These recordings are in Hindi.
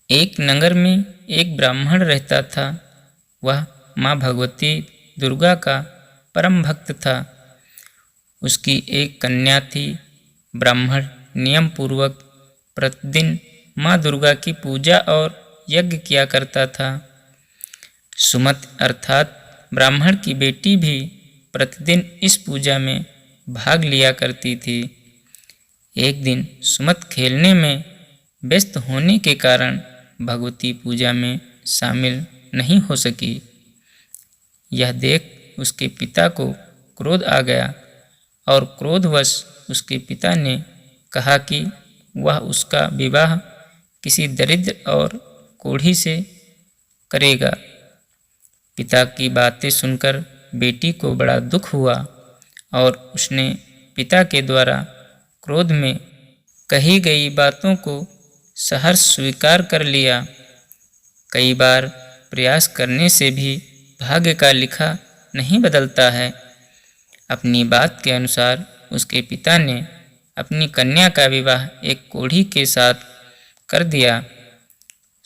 एक नगर में एक ब्राह्मण रहता था। वह माँ भगवती दुर्गा का परम भक्त था। उसकी एक कन्या थी। ब्राह्मण नियम पूर्वक प्रतिदिन माँ दुर्गा की पूजा और यज्ञ किया करता था। सुमति अर्थात ब्राह्मण की बेटी भी प्रतिदिन इस पूजा में भाग लिया करती थी। एक दिन सुमति खेलने में व्यस्त होने के कारण भगवती पूजा में शामिल नहीं हो सकी। यह देख उसके पिता को क्रोध आ गया और क्रोधवश उसके पिता ने कहा कि वह उसका विवाह किसी दरिद्र और कोढ़ी से करेगा। पिता की बातें सुनकर बेटी को बड़ा दुख हुआ और उसने पिता के द्वारा क्रोध में कही गई बातों को सहर्ष स्वीकार कर लिया। कई बार प्रयास करने से भी भाग्य का लिखा नहीं बदलता है। अपनी बात के अनुसार उसके पिता ने अपनी कन्या का विवाह एक कोढ़ी के साथ कर दिया।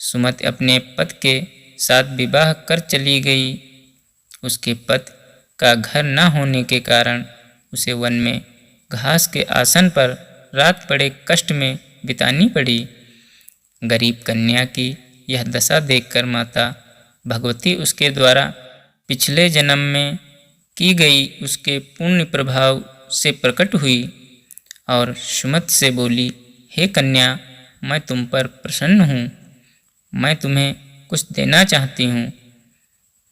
सुमति अपने पति के साथ विवाह कर चली गई। उसके पति का घर न होने के कारण उसे वन में घास के आसन पर रात बड़े कष्ट में बितानी पड़ी। गरीब कन्या की यह दशा देखकर माता भगवती उसके द्वारा पिछले जन्म में की गई उसके पुण्य प्रभाव से प्रकट हुई और सुमति से बोली, हे कन्या, मैं तुम पर प्रसन्न हूँ। मैं तुम्हें कुछ देना चाहती हूँ।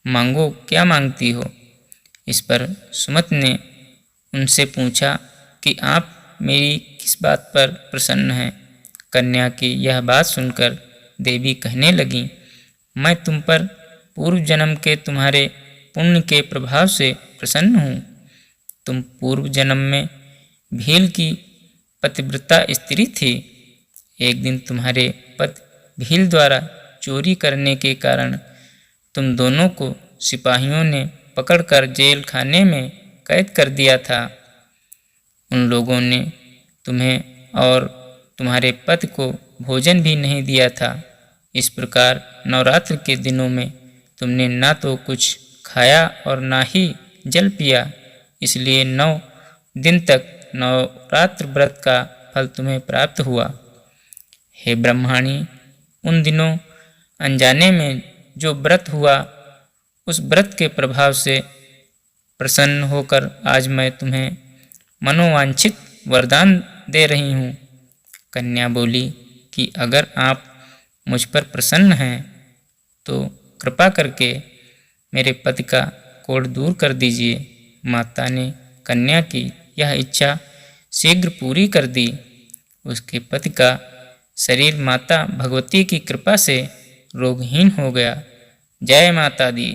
मांगो, क्या मांगती हो? इस पर सुमति ने उनसे पूछा कि आप मेरी किस बात पर प्रसन्न हैं। कन्या की यह बात सुनकर देवी कहने लगी, मैं तुम पर पूर्व जन्म के तुम्हारे पुण्य के प्रभाव से प्रसन्न हूँ। तुम पूर्व जन्म में भील की पतिव्रता स्त्री थी। एक दिन तुम्हारे पति भील द्वारा चोरी करने के कारण तुम दोनों को सिपाहियों ने पकड़कर जेल खाने में कैद कर दिया था। उन लोगों ने तुम्हें और तुम्हारे पति को भोजन भी नहीं दिया था। इस प्रकार नवरात्र के दिनों में तुमने ना तो कुछ खाया और ना ही जल पिया, इसलिए 9 दिन तक नवरात्र व्रत का फल तुम्हें प्राप्त हुआ। हे ब्रह्माणी, उन दिनों अनजाने में जो व्रत हुआ, उस व्रत के प्रभाव से प्रसन्न होकर आज मैं तुम्हें मनोवांछित वरदान दे रही हूँ। कन्या बोली कि अगर आप मुझ पर प्रसन्न हैं तो कृपा करके मेरे पति का कोढ़ दूर कर दीजिए। माता ने कन्या की यह इच्छा शीघ्र पूरी कर दी। उसके पति का शरीर माता भगवती की कृपा से रोगहीन हो गया। जय माता दी।